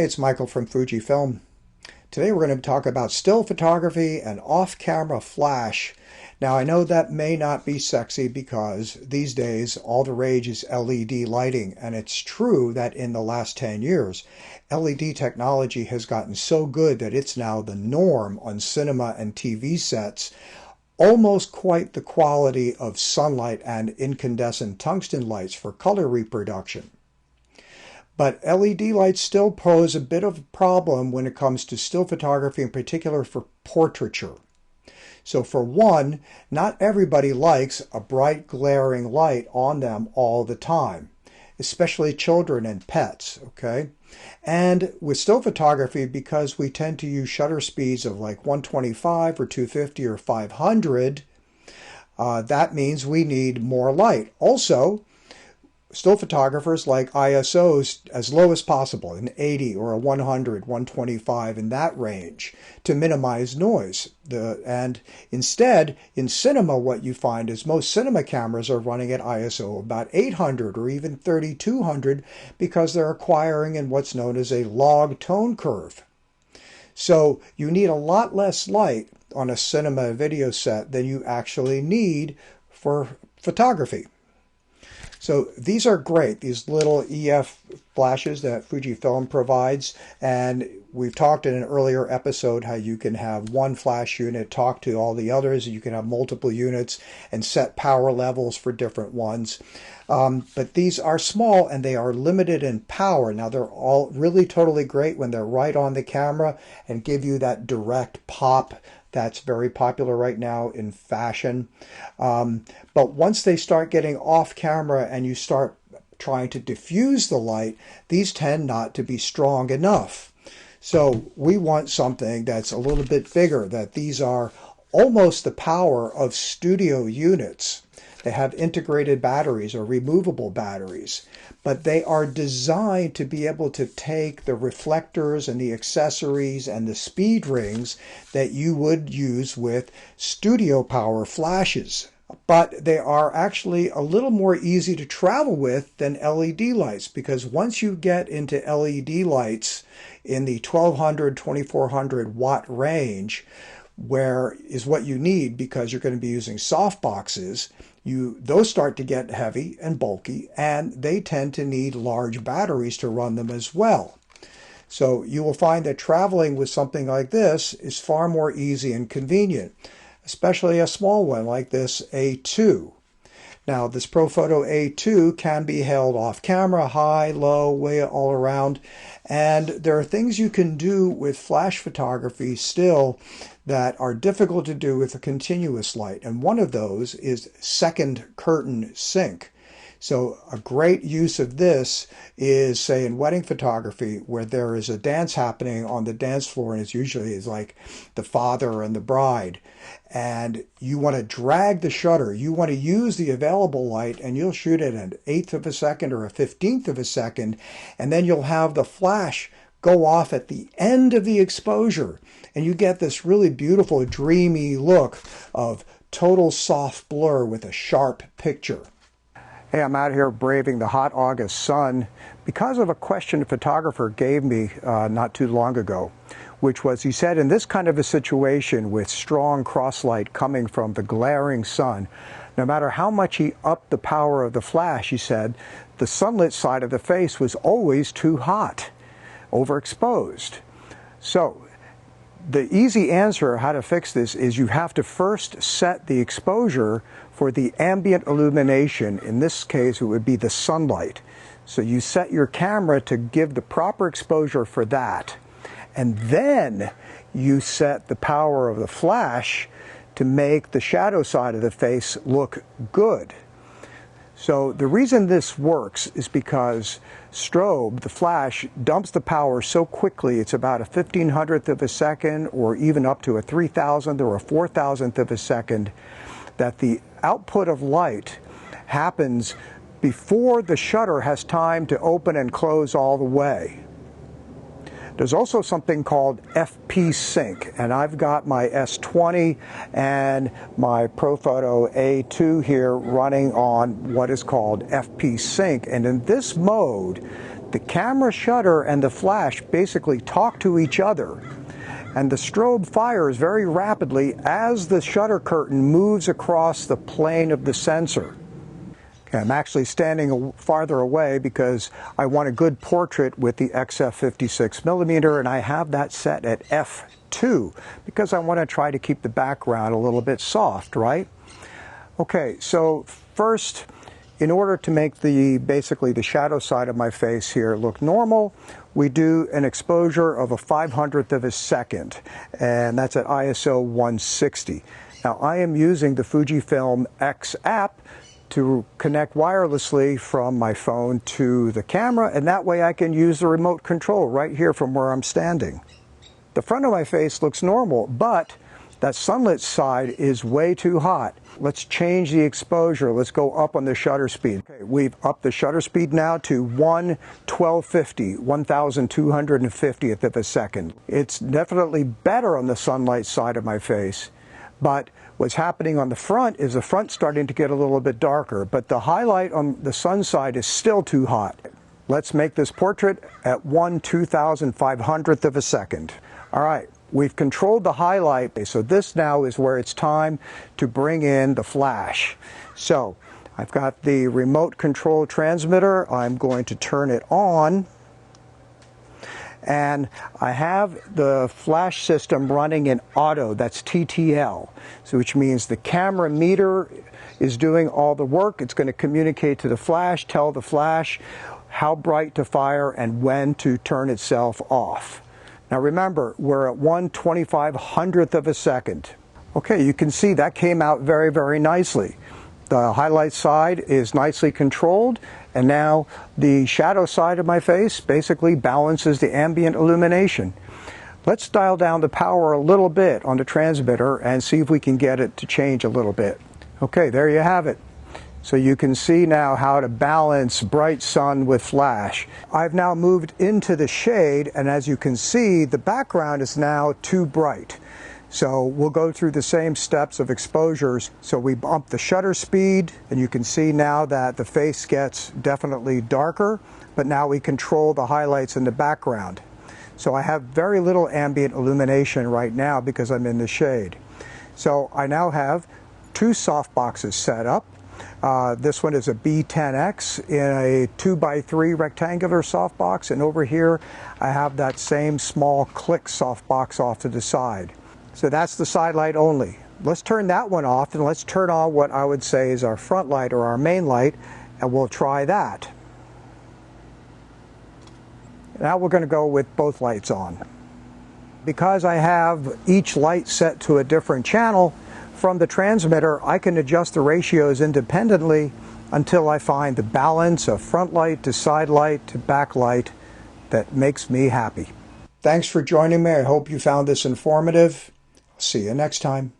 it's Michael from Fujifilm. Today we're going to talk about still photography and off-camera flash. Now I know that may not be sexy because these days all the rage is LED lighting, and it's true that in the last 10 years LED technology has gotten so good that it's now the norm on cinema and TV sets, almost quite the quality of sunlight and incandescent tungsten lights for color reproduction. But LED lights still pose a bit of a problem when it comes to still photography, in particular for portraiture. So for one, not everybody likes a bright glaring light on them all the time, especially children and pets, okay? And with still photography, because we tend to use shutter speeds of like 125 or 250 or 500, that means we need more light. Also, still photographers like ISOs as low as possible, an 80 or a 100, 125 in that range to minimize noise. And instead, in cinema, what you find is most cinema cameras are running at ISO about 800 or even 3200 because they're acquiring in what's known as a log tone curve. So you need a lot less light on a cinema video set than you actually need for photography. So these are great, these little EF flashes that Fujifilm provides, and we've talked in an earlier episode how you can have one flash unit talk to all the others, you can have multiple units and set power levels for different ones. But these are small and they are limited in power. Now they're all really totally great when they're right on the camera and give you that direct pop that's very popular right now in fashion. But once they start getting off camera and you start trying to diffuse the light, these tend not to be strong enough. So we want something that's a little bit bigger, that these are almost the power of studio units. They have integrated batteries or removable batteries, but they are designed to be able to take the reflectors and the accessories and the speed rings that you would use with studio power flashes. But they are actually a little more easy to travel with than LED lights, because once you get into LED lights in the 1200, 2400 watt range, where is what you need because you're going to be using softboxes, those start to get heavy and bulky, and they tend to need large batteries to run them as well. So you will find that traveling with something like this is far more easy and convenient, especially a small one like this A2. Now this ProPhoto A2 can be held off camera, high, low, way all around, and there are things you can do with flash photography still that are difficult to do with a continuous light, and one of those is second curtain sync. So a great use of this is, say, in wedding photography, where there is a dance happening on the dance floor, and it's usually like the father and the bride, and you want to drag the shutter, you want to use the available light, and you'll shoot at an 1/8 of a second or a 1/15 of a second, and then you'll have the flash go off at the end of the exposure, and you get this really beautiful, dreamy look of total soft blur with a sharp picture. Hey, I'm out here braving the hot August sun because of a question a photographer gave me not too long ago, which was, he said, in this kind of a situation with strong crosslight coming from the glaring sun, no matter how much he upped the power of the flash, he said, the sunlit side of the face was always too hot, overexposed. So the easy answer how to fix this is you have to first set the exposure for the ambient illumination. In this case, it would be the sunlight. So you set your camera to give the proper exposure for that. And then you set the power of the flash to make the shadow side of the face look good. So the reason this works is because strobe, the flash, dumps the power so quickly, it's about a 1/1500th of a second or even up to a 3,000th or a 4,000th of a second, that the output of light happens before the shutter has time to open and close all the way. There's also something called FP Sync, and I've got my S20 and my ProPhoto A2 here running on what is called FP Sync, and in this mode the camera shutter and the flash basically talk to each other. And the strobe fires very rapidly as the shutter curtain moves across the plane of the sensor. Okay, I'm actually standing farther away because I want a good portrait with the XF56mm, and I have that set at f2 because I want to try to keep the background a little bit soft, right? Okay, so first, in order to make basically the shadow side of my face here look normal, we do an exposure of a 500th of a second, and that's at ISO 160. Now I am using the Fujifilm X app to connect wirelessly from my phone to the camera, and that way I can use the remote control right here from where I'm standing. The front of my face looks normal, but that sunlit side is way too hot. Let's change the exposure. Let's go up on the shutter speed. Okay, we've upped the shutter speed now to 1250, 1250th of a second. It's definitely better on the sunlight side of my face, but what's happening on the front is the front's starting to get a little bit darker, but the highlight on the sun side is still too hot. Let's make this portrait at 1/2500th of a second. All right. We've controlled the highlight, so this now is where it's time to bring in the flash. So I've got the remote control transmitter. I'm going to turn it on. And I have the flash system running in auto, that's TTL, so which means the camera meter is doing all the work. It's going to communicate to the flash, tell the flash how bright to fire and when to turn itself off. Now remember, we're at 1/2500th of a second. Okay, you can see that came out very, very nicely. The highlight side is nicely controlled, and now the shadow side of my face basically balances the ambient illumination. Let's dial down the power a little bit on the transmitter and see if we can get it to change a little bit. Okay, there you have it. So you can see now how to balance bright sun with flash. I've now moved into the shade, and as you can see, the background is now too bright. So we'll go through the same steps of exposures. So we bump the shutter speed, and you can see now that the face gets definitely darker, but now we control the highlights in the background. So I have very little ambient illumination right now because I'm in the shade. So I now have two soft boxes set up. This one is a B10X in a 2x3 rectangular softbox, and over here I have that same small click softbox off to the side. So that's the side light only. Let's turn that one off and let's turn on what I would say is our front light or our main light, and we'll try that. Now we're going to go with both lights on. Because I have each light set to a different channel, from the transmitter, I can adjust the ratios independently until I find the balance of front light to side light to back light that makes me happy. Thanks for joining me. I hope you found this informative. See you next time.